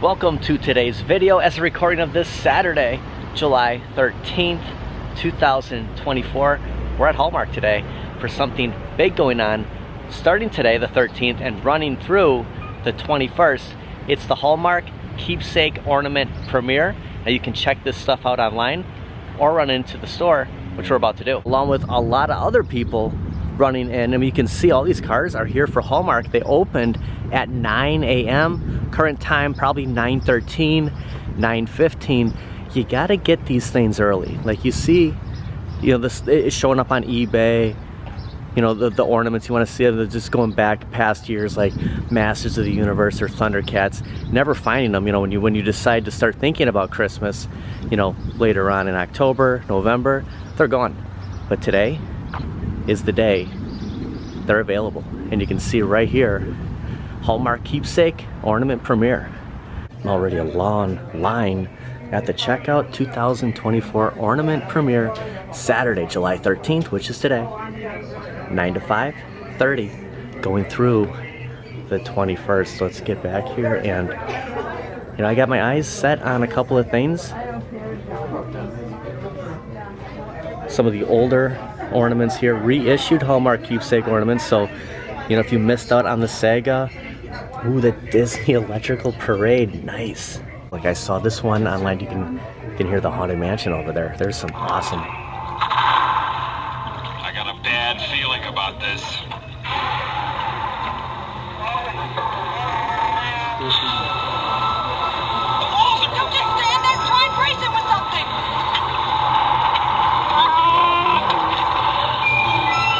Welcome to today's video as a recording of this Saturday, July 13th, 2024. We're at Hallmark today for something big going on starting today, the 13th, and running through the 21st. It's the Hallmark Keepsake Ornament Premiere. Now you can check this stuff out online or run into the store, which we're about to do, along with a lot of other people running in. And you can see all these cars are here for Hallmark. They opened at 9 a.m. Current time probably 9:13, 9:15. You gotta get these things early. Like you see, you know, this is showing up on eBay. You know, the ornaments, you want to see them. They're just going back past years like Masters of the Universe or Thundercats. Never finding them. You know, when you decide to start thinking about Christmas, you know, later on in October, November, they're gone. But today is the day they're available, and you can see right here, Hallmark Keepsake Ornament Premiere. Already a long line at the checkout. 2024 Ornament Premiere, Saturday, July 13th, which is today, 9 to 5:30, going through the 21st. So let's get back here, and you know, I got my eyes set on a couple of things. Some of the older ornaments here, reissued Hallmark Keepsake ornaments. So, you know, if you missed out on the saga, ooh, the Disney Electrical Parade, nice. Like I saw this one online. You can hear the Haunted Mansion over there. There's some awesome. I got a bad feeling about this. Oh, don't just stand there. Try and brace it with something.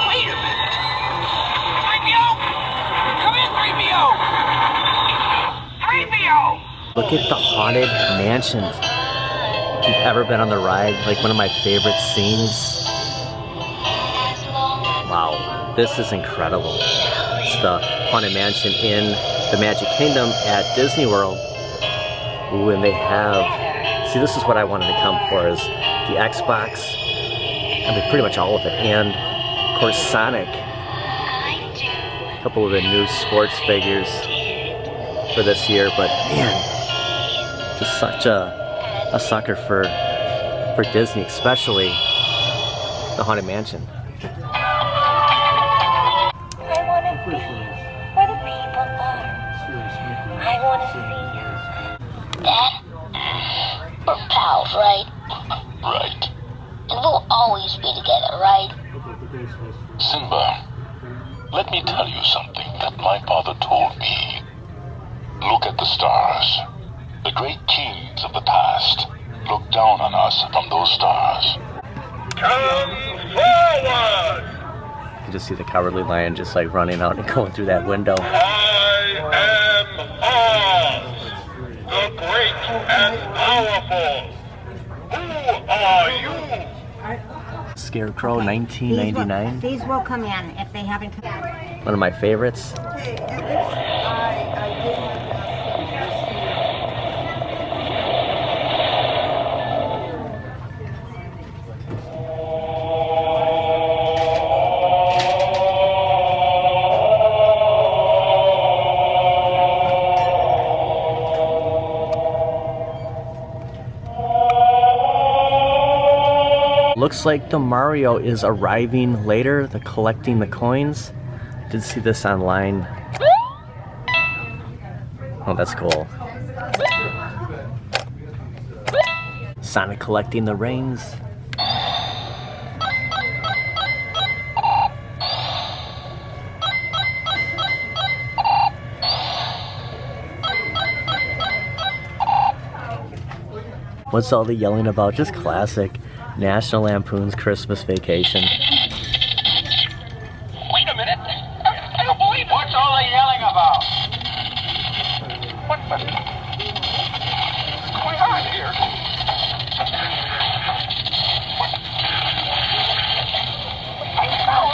Wait a minute. 3PO! Come in, 3PO! 3PO! Look at the Haunted Mansion. If you've ever been on the ride, like one of my favorite scenes. Wow, this is incredible. It's the Haunted Mansion in the Magic Kingdom at Disney World. Ooh, and they have, see, this is what I wanted to come for, is the Xbox. I mean, pretty much all of it. And, of course, Sonic. A couple of the new sports figures for this year, but man, just such a sucker for Disney, especially the Haunted Mansion. I want to be where the people are. I want to see you. Dad, we're pals, right? Right. And we'll always be together, right? Simba, let me tell you something that my father told me. Look at the stars. The great kings of the past look down on us from those stars. Come forward! You can just see the Cowardly Lion just like running out and going through that window. I am Oz, the great and powerful. Who are you? Scarecrow, 1999. These will come in if they haven't come in. One of my favorites. Looks like the Mario is arriving later, the collecting the coins. I did see this online. Oh, that's cool. Sonic collecting the rings. What's all the yelling about? Just classic National Lampoon's Christmas Vacation. Wait a minute. I don't believe what's all the yelling about? What's going on here? What is wrong?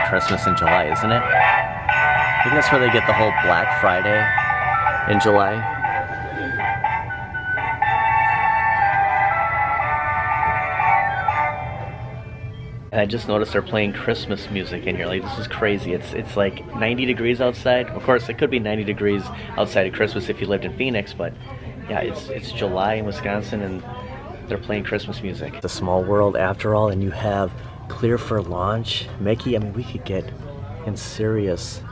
Christmas in July, isn't it? Maybe that's where they get the whole Black Friday in July. And I just noticed they're playing Christmas music in here. Like, this is crazy. It's like 90 degrees outside. Of course, it could be 90 degrees outside of Christmas if you lived in Phoenix, but yeah, it's July in Wisconsin and they're playing Christmas music. It's a small world after all, and you have clear for launch. Mickey, I mean, we could get in serious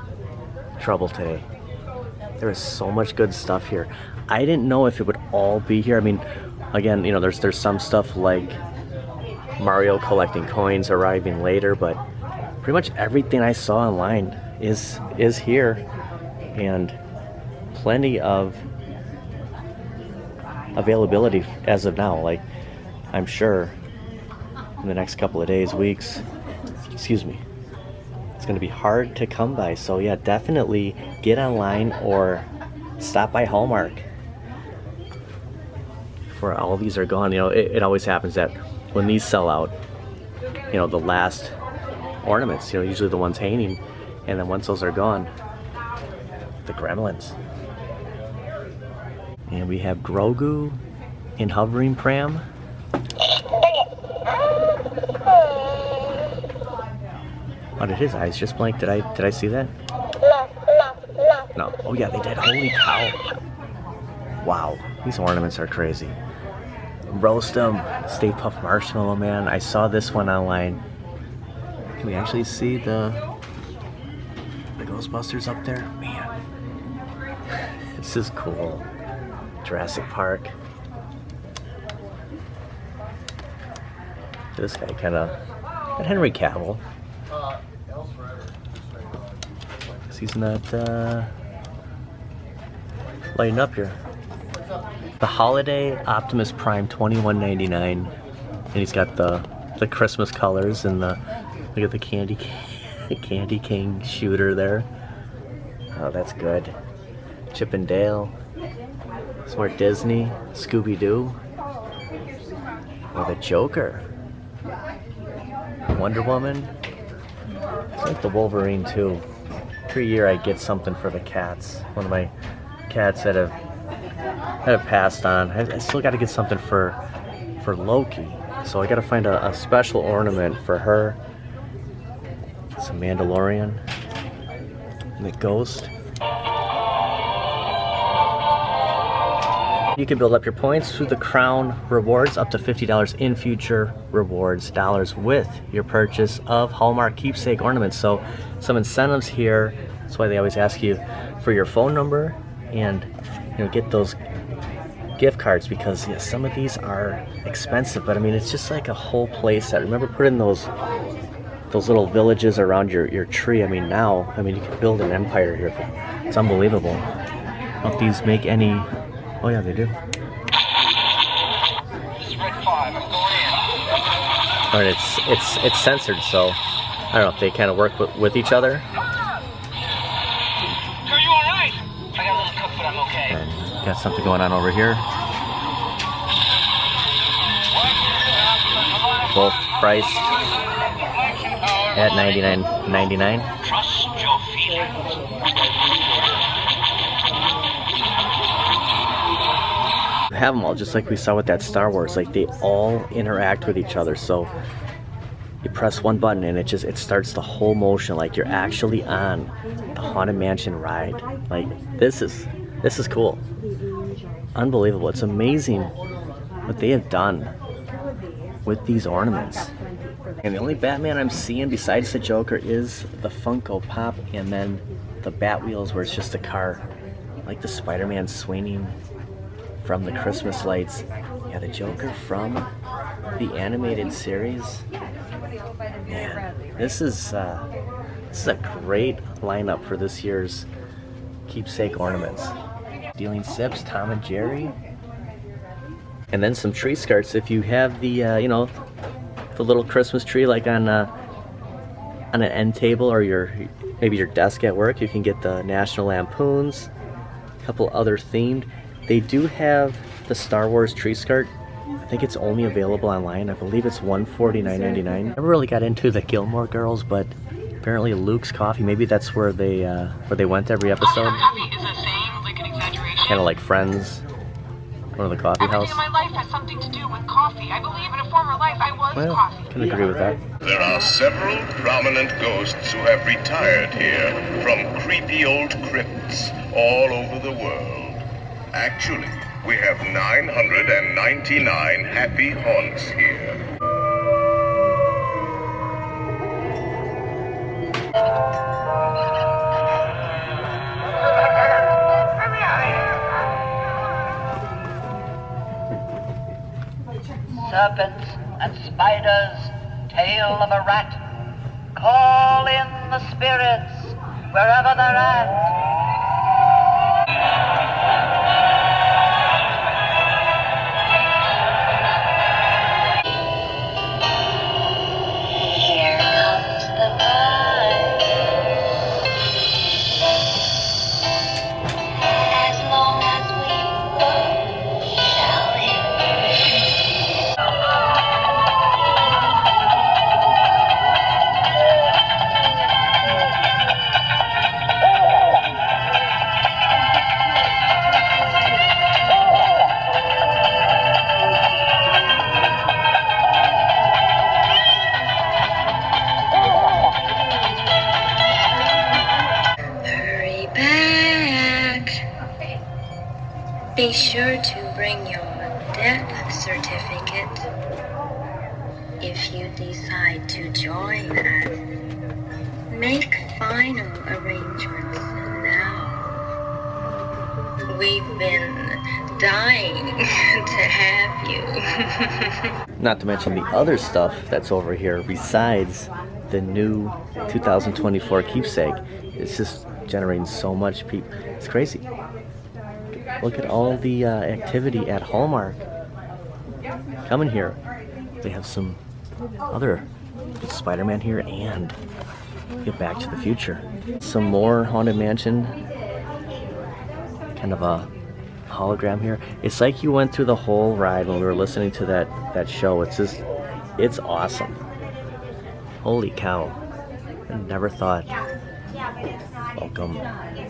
trouble today. There is so much good stuff here. I didn't know if it would all be here. I mean, again, you know, there's some stuff like Mario collecting coins arriving later, but pretty much everything I saw online is here, and plenty of availability as of now. Like, I'm sure in the next couple of days, weeks, excuse me, it's going to be hard to come by. So yeah, definitely get online or stop by Hallmark before all these are gone. You know, it always happens that when these sell out, you know, the last ornaments, you know, usually the ones hanging, and then once those are gone, the gremlins. And we have Grogu in hovering pram. Oh, did his eyes just blink? Did I see that? No. Oh yeah, they did. Holy cow. Wow, these ornaments are crazy. Roast them. Stay Puft Marshmallow Man. I saw this one online. Can we actually see the Ghostbusters up there? Man, this is cool. Jurassic Park. This guy kind of, and Henry Cavill. He's not lighting up here. The Holiday Optimus Prime, $21.99, and he's got the Christmas colors and the, look at the Candy King shooter there. Oh, that's good. Chip and Dale. Some more Disney, Scooby-Doo. Oh, the Joker. Wonder Woman. It's like the Wolverine too. Every year I get something for the cats. One of my cats that have passed on. I still got to get something for Loki. So I got to find a special ornament for her. Some Mandalorian. And the Ghost. You can build up your points through the Crown rewards, up to $50 in future rewards dollars with your purchase of Hallmark Keepsake ornaments. So some incentives here. That's why they always ask you for your phone number and, you know, get those gift cards, because yeah, some of these are expensive, but I mean, it's just like a whole place that, remember putting those little villages around your tree. I mean, now, I mean, you can build an empire here. It's unbelievable. I don't know if these make any. Oh yeah, they do. Alright, it's censored, so I don't know if they kind of work with each other. Are you alright? I got a little cook, but I'm okay. And got something going on over here. Both priced at $99.99. Trust your feelings. Have them all just like we saw with that Star Wars. Like, they all interact with each other. So you press one button and it starts the whole motion, like you're actually on the Haunted Mansion ride. Like, this is cool. Unbelievable. It's amazing what they have done with these ornaments. And the only Batman I'm seeing besides the Joker is the Funko Pop, and then the Bat Wheels where it's just a car, like the Spider-Man swinging from the Christmas lights. Yeah, the Joker from the animated series. Man, this is a great lineup for this year's Keepsake ornaments. Dealing Sips, Tom and Jerry, and then some tree skirts. If you have the you know, the little Christmas tree like on an end table, or maybe your desk at work, you can get the National Lampoons, a couple other themed. They do have the Star Wars tree skirt. I think it's only available online. I believe it's $149.99. I never really got into the Gilmore Girls, but Apparently Luke's Coffee, maybe that's where they went every episode. Happy is a saying, like an exaggeration. Kind of like Friends, going to the coffee house. Everything in my life has something to do with coffee. I believe in a former life I was Well, coffee. can agree with that. There are several prominent ghosts who have retired here from creepy old crypts all over the world. Actually, we have 999 happy haunts here. Serpents and spiders, tail of a rat, call in the spirits wherever they're at. Here comes the light. As long as we both shall live. Hurry back. Be sure to bring your death certificate if you decide to join us. Make final arrangements now. We've been dying to have you. Not to mention the other stuff that's over here besides the new 2024 Keepsake. It's just generating so much people. It's crazy. Look at all the activity at Hallmark. Coming here. They have some other Spider-Man here and get Back to the Future. Some more Haunted Mansion. Kind of a hologram here. It's like you went through the whole ride when we were listening to that show. It's just, it's awesome. Holy cow. I never thought, welcome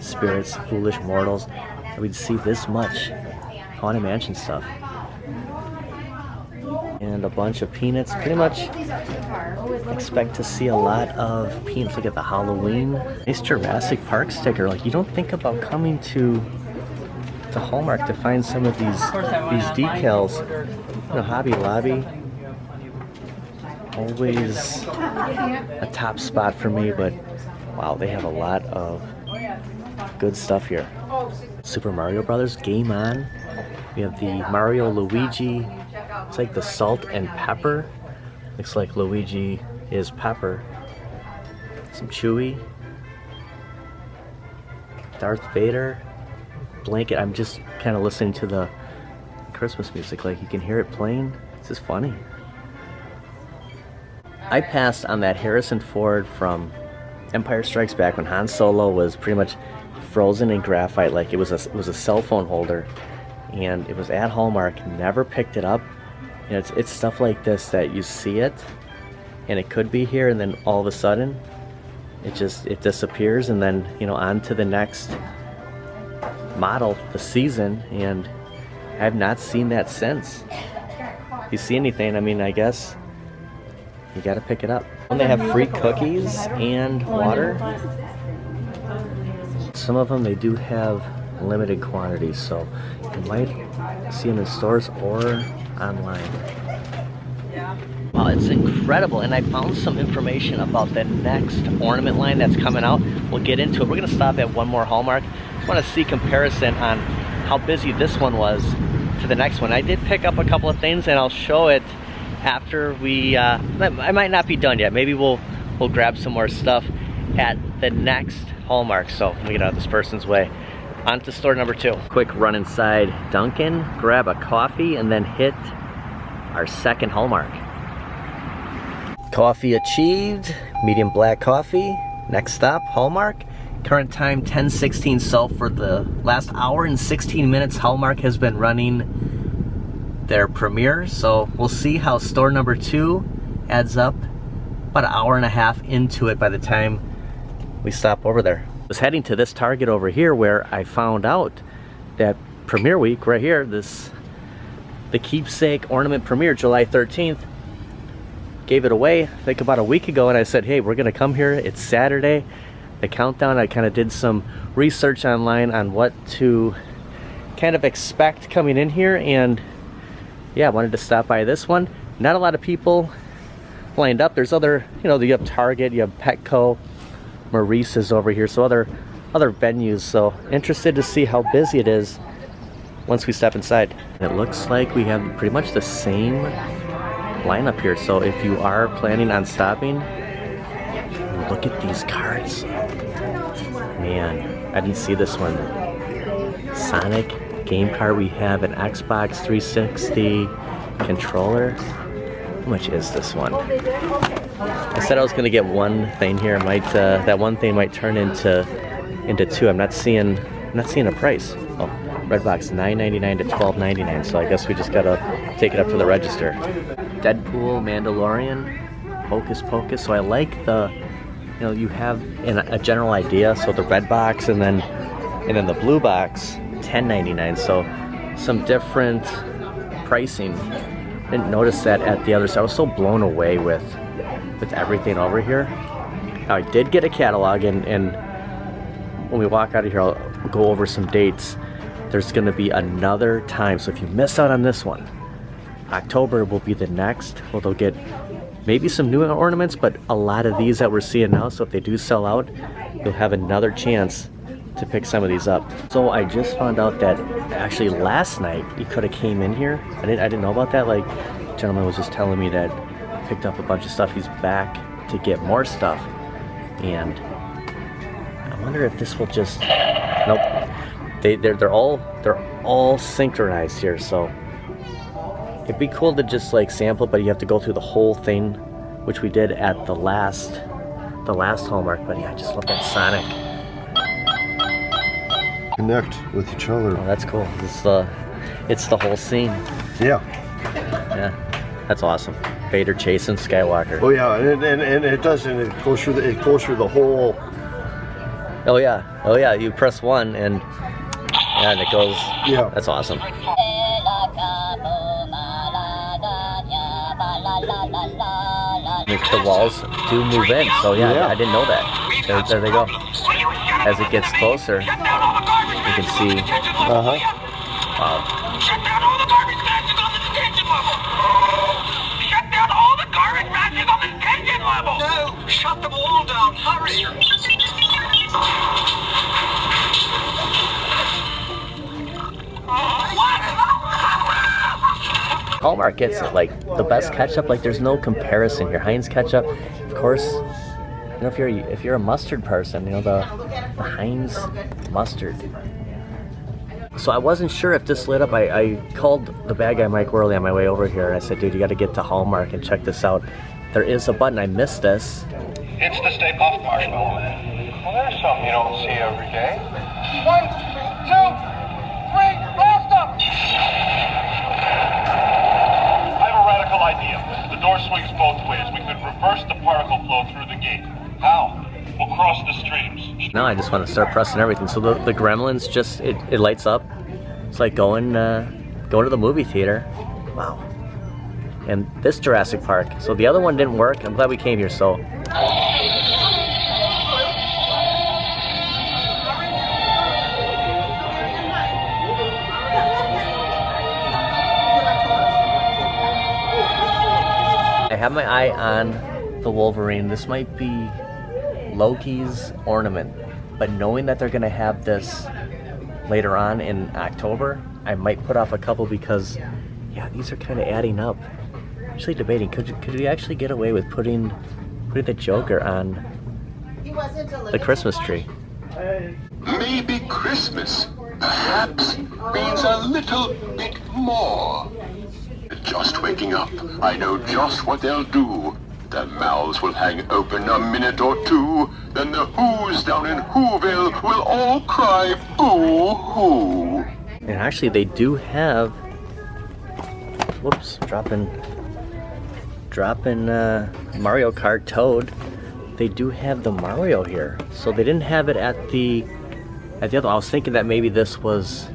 spirits, foolish mortals, that we'd see this much Haunted Mansion stuff. And a bunch of Peanuts. Pretty much expect to see a lot of Peanuts. Look at the Halloween. Nice Jurassic Park sticker. Like, you don't think about coming to Hallmark to find some of these decals. You know, Hobby Lobby, always a top spot for me, but wow, they have a lot of good stuff here. Super Mario Brothers, game on. We have the Mario Luigi. It's like the salt and pepper. Looks like Luigi is pepper. Some Chewy. Darth Vader. Blanket. I'm just kind of listening to the Christmas music. Like, you can hear it playing. It's just funny. I passed on that Harrison Ford from Empire Strikes Back when Han Solo was pretty much frozen in graphite. Like, it was a cell phone holder, and it was at Hallmark. Never picked it up. You know, it's stuff like this that you see it, and it could be here, and then all of a sudden, it disappears, and then, you know, on to the next model, the season, and I have not seen that since. If you see anything, I mean, I guess you gotta pick it up. And they have free cookies and water. Some of them, they do have limited quantities, so you might see them in stores or online. Wow, it's incredible, and I found some information about the next ornament line that's coming out. We'll get into it. We're gonna stop at one more Hallmark. I want to see comparison on how busy this one was to the next one. I did pick up a couple of things, and I'll show it after we, I might not be done yet. Maybe we'll grab some more stuff at the next Hallmark. So let me get out of this person's way. On to store number 2. Quick run inside Dunkin', grab a coffee, and then hit our second Hallmark. Coffee achieved, medium black coffee. Next stop, Hallmark. Current time 10:16, so for the last hour and 16 minutes, Hallmark has been running their premiere. So we'll see how store number 2 adds up about an hour and a half into it by the time we stop over there. I was heading to this Target over here where I found out that Premiere Week right here, the Keepsake Ornament Premiere, July 13th, gave it away, I think about a week ago, and I said, hey, we're gonna come here, it's Saturday, the countdown. I kind of did some research online on what to kind of expect coming in here, and yeah, I wanted to stop by this one. Not a lot of people lined up. There's other, you know, you have Target, you have Petco, Maurice is over here, so other venues, so interested to see how busy it is once we step inside. It looks like we have pretty much the same lineup here, so if you are planning on stopping, look at these cards. Man, I didn't see this one. Sonic game card. We have an Xbox 360 controller. How much is this one? I said I was gonna get one thing here. Might that one thing might turn into two. I'm not seeing a price. Oh, Redbox $9.99 to $12.99. So I guess we just gotta take it up to the register. Deadpool, Mandalorian, Hocus Pocus. So I like the, you know, you have a general idea. So the red box and then the blue box, $10.99. So some different pricing. Didn't notice that at the other side. I was so blown away with everything over here. Now I did get a catalog, and when we walk out of here, I'll go over some dates. There's going to be another time, so if you miss out on this one, October will be the next. Well, they'll get maybe some new ornaments, but a lot of these that we're seeing now, so if they do sell out, you'll have another chance to pick some of these up. So I just found out that actually last night you could have came in here. I didn't know about that. Like, the gentleman was just telling me that he picked up a bunch of stuff. He's back to get more stuff, and I wonder if this will just, nope. They're all synchronized here, so it'd be cool to just like sample, but you have to go through the whole thing, which we did at the last Hallmark. But yeah, I just love that Sonic. Connect with each other. Oh, that's cool. It's the whole scene. Yeah. Yeah, that's awesome. Vader chasing Skywalker. Oh yeah, and it does, and it goes through the whole. Oh yeah. You press one and it goes. Yeah. That's awesome. The walls do move in, so yeah. I didn't know that. There they go. As it gets closer, you can see. Wow. Shut down all the garbage matches on the detention level! Shut down all the garbage matches on the detention level! No! Shut them all down! Hurry! Hallmark gets it, like the best ketchup. Like there's no comparison here. Heinz ketchup, of course. You know, if you're a mustard person, you know the Heinz mustard. So I wasn't sure if this lit up. I called the bad guy Mike Worley on my way over here, and I said, dude, you got to get to Hallmark and check this out. There is a button. I missed this. It's the Stay Puft Marshmallow Man. Well, there's something you don't see every day. 1, 2, 3, blast up! I have a radical idea. The door swings both ways. We could reverse the particle flow through the gate. How? We'll cross the streams. Now I just want to start pressing everything. So the Gremlins just, it lights up. It's like going to the movie theater. Wow. And this Jurassic Park. So the other one didn't work. I'm glad we came here, so. I have my eye on the Wolverine. This might be Loki's Ornament, but knowing that they're gonna have this later on in October, I might put off a couple because, yeah, these are kind of adding up. I'm actually debating, could we actually get away with putting the Joker on the Christmas tree? Maybe Christmas, perhaps, means a little bit more. Just waking up, I know just what they'll do. Their mouths will hang open a minute or two, then the Who's down in Whoville will all cry boo-hoo. And actually they do have, whoops, dropping dropping Mario Kart Toad. They do have the Mario here, so they didn't have it at the other one. I was thinking that maybe this was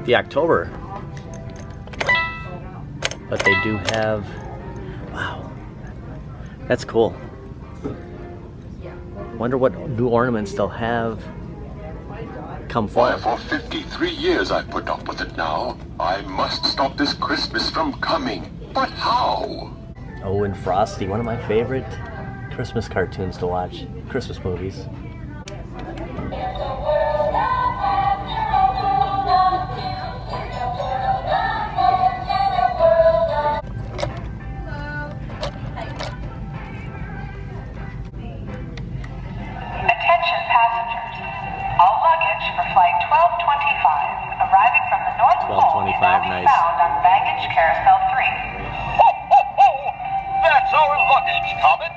the October, but they do have. Wow, that's cool. Wonder what new ornaments they'll have come Why, forward. for 53 years I've put up with it now. I must stop this Christmas from coming. But how? Oh, and Frosty, one of my favorite Christmas cartoons to watch, Christmas movies. Attention passengers. All luggage for flight 1225 arriving from the North Pole can now 1225, be nice. found on baggage carousel 3. Ho, ho, ho! That's our luggage, Comet.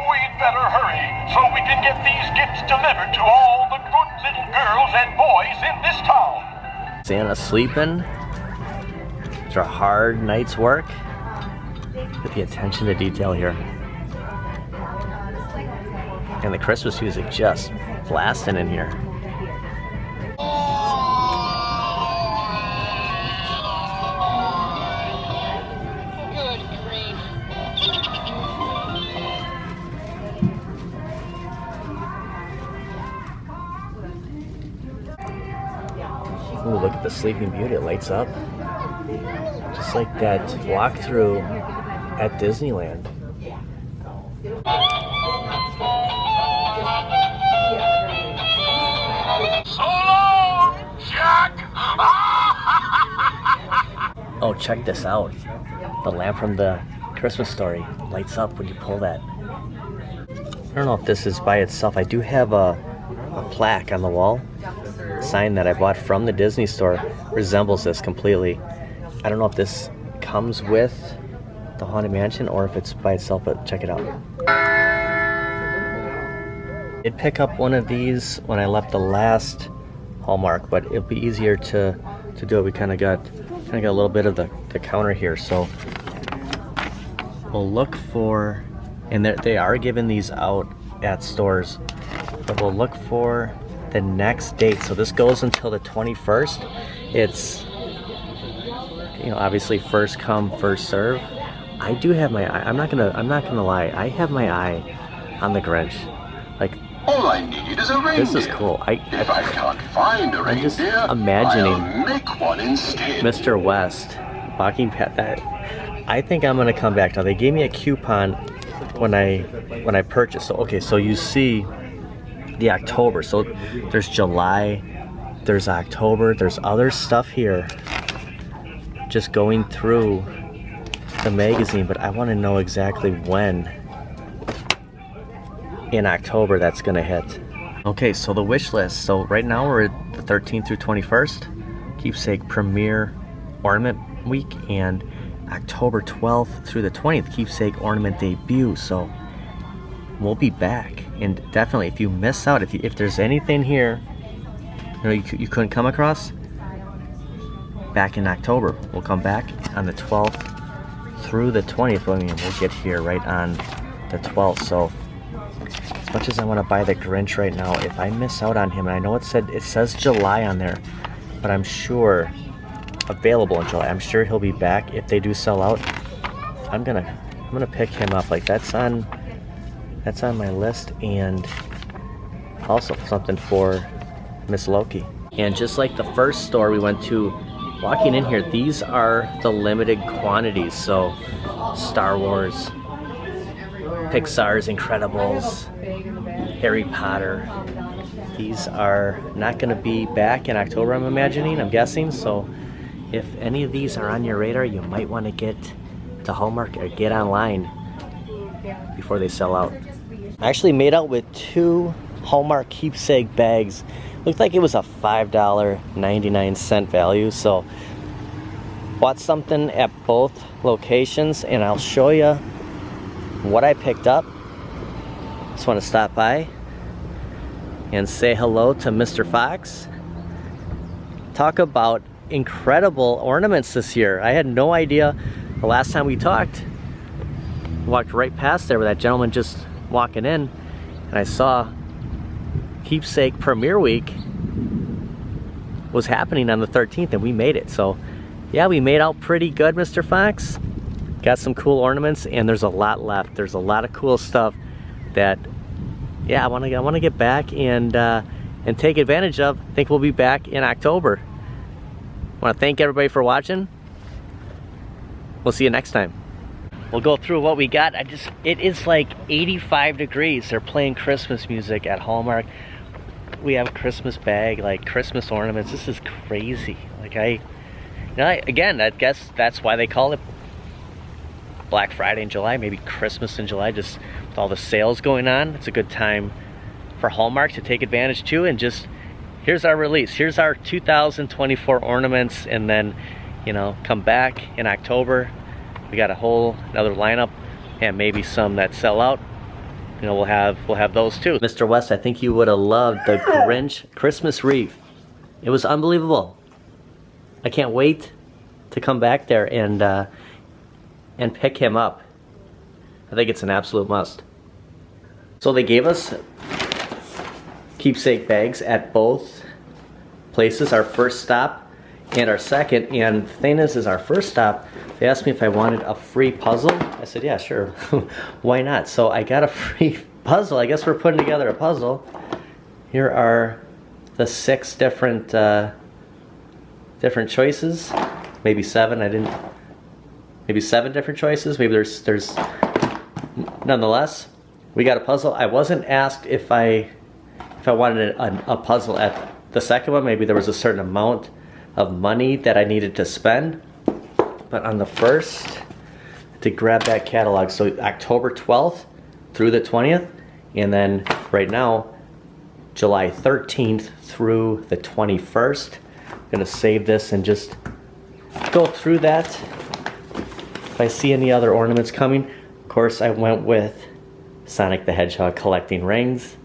We'd better hurry so we can get these gifts delivered to all the good little girls and boys in this town. Santa sleeping after a hard night's work. Look at the attention to detail here. And the Christmas music just blasting in here. Ooh, look at the Sleeping Beauty, it lights up. Just like that walkthrough at Disneyland. So long, Jack! Oh, check this out. The lamp from the Christmas Story lights up when you pull that. I don't know if this is by itself. I do have a plaque on the wall. A sign that I bought from the Disney store resembles this completely. I don't know if this comes with the Haunted Mansion or if it's by itself, but check it out. I did pick up one of these when I left the last Hallmark, but it'll be easier to do it. We kind of got a little bit of the counter here, so we'll look for, and they are giving these out at stores, but we'll look for the next date. So this goes until the 21st. It's, you know, obviously first come, first serve. I do have my eye. I'm not gonna lie. I have my eye on the Grinch. Like, All I need is a reindeer. this is cool. If I can't find a I'm just reindeer, imagining I'll make one instead. Mr. West walking past that. I think I'm gonna come back now. They gave me a coupon when I purchased. So okay, so you see the October. So there's July, there's October, there's other stuff here. Just going through the magazine, but I want to know exactly when in October that's gonna hit. Okay, so the wish list. So right now we're at the 13th through 21st, Keepsake Premiere Ornament Week, and October 12th through the 20th, Keepsake Ornament Debut. So we'll be back, and definitely if you miss out, if there's anything here you couldn't come across, back in October, we'll come back on the 12th through the 20th. I mean, we'll get here right on the 12th. So as much as I want to buy the Grinch right now, if I miss out on him, and I know it says July on there, but I'm sure available in July. I'm sure he'll be back. If they do sell out, I'm gonna pick him up. Like that's on my list, and also something for Miss Loki. And just like the first store we went to, walking in here, these are the limited quantities. So Star Wars, Pixar's Incredibles, Harry Potter, these are not going to be back in October, I'm guessing. So if any of these are on your radar, you might want to get to Hallmark or get online before they sell out. I actually made out with 2 Hallmark keepsake bags. Looked like it was a $5.99 value, so bought something at both locations, and I'll show you what I picked up. Just want to stop by and say hello to Mr. Fox. Talk about incredible ornaments this year. I had no idea the last time we talked walked right past there with that gentleman just walking in, and I saw Keepsake Premiere Week was happening on the 13th, and we made it. So yeah, we made out pretty good, Mr. Fox. Got some cool ornaments, and there's a lot left. There's a lot of cool stuff that, yeah, I want to get back and take advantage of. I think we'll be back in October. I want to thank everybody for watching. We'll see you next time. We'll go through what we got. It is like 85 degrees. They're playing Christmas music at Hallmark. We have a Christmas bag, like Christmas ornaments. This is crazy. Like again, I guess that's why they call it Black Friday in July, maybe Christmas in July, just with all the sales going on. It's a good time for Hallmark to take advantage too, and just, here's our release. Here's our 2024 ornaments, and then, you know, come back in October. We got another lineup, and maybe some that sell out. You know, we'll have those too. Mr. West, I think you would have loved the Grinch Christmas wreath. It was unbelievable. I can't wait to come back there and pick him up. I think it's an absolute must. So they gave us keepsake bags at both places, our first stop and our second. And the thing is our first stop, they asked me if I wanted a free puzzle. I said, yeah, sure. Why not? So I got a free puzzle. I guess we're putting together a puzzle. Here are the 6 different choices. Maybe 7. Maybe 7 different choices. Maybe there's nonetheless, we got a puzzle. I wasn't asked if I wanted a puzzle at the second one. Maybe there was a certain amount of money that I needed to spend. But on the first, to grab that catalog, so October 12th through the 20th, and then right now, July 13th through the 21st. I'm gonna save this and just go through that. If I see any other ornaments coming, of course I went with Sonic the Hedgehog collecting rings.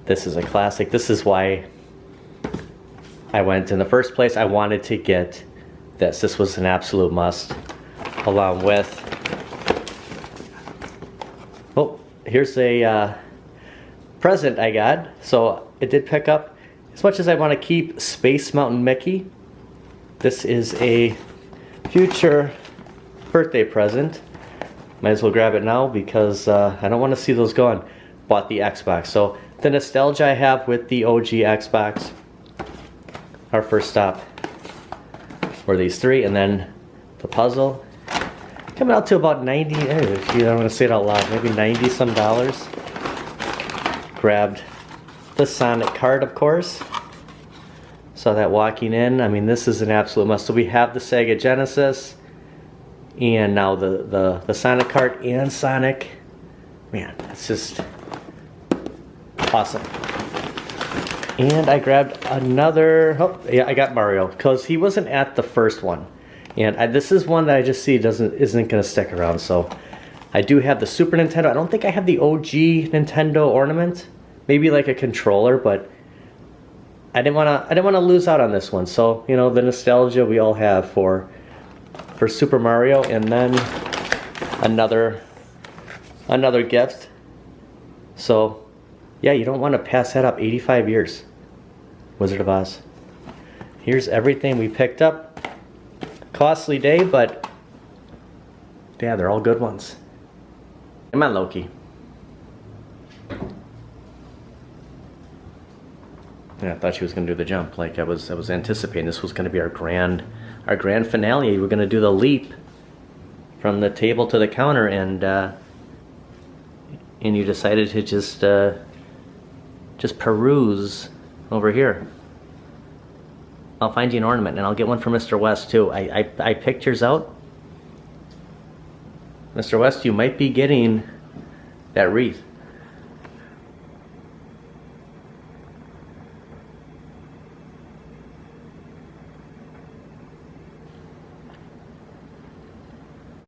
This is a classic. This is why I went in the first place. I wanted to get this. This was an absolute must, along with, oh, here's a present I got. So it did pick up, as much as I want to keep Space Mountain Mickey, this is a future birthday present. Might as well grab it now because I don't want to see those gone. Bought the Xbox. So the nostalgia I have with the OG Xbox. Our first stop were these 3, and then the puzzle. Coming out to about 90, I don't want to say it out loud, maybe 90 some dollars. Grabbed the Sonic card, of course. Saw that walking in. I mean, this is an absolute must. So we have the Sega Genesis, and now the Sonic card and Sonic. Man, it's just awesome. And I grabbed another, oh yeah, I got Mario, because he wasn't at the first one. And this is one that I just see isn't gonna stick around. So I do have the Super Nintendo. I don't think I have the OG Nintendo ornament. Maybe like a controller, but I didn't wanna lose out on this one. So, you know, the nostalgia we all have for Super Mario, and then another gift. So yeah, you don't want to pass that up. 85 years. Wizard of Oz. Here's everything we picked up. Costly day, but yeah, they're all good ones. Come on, Loki. Yeah, I thought she was going to do the jump. Like I was anticipating this was going to be our grand finale. We're going to do the leap from the table to the counter, and you decided to just peruse over here. I'll find you an ornament, and I'll get one for Mr. West too. I picked yours out. Mr. West, you might be getting that wreath.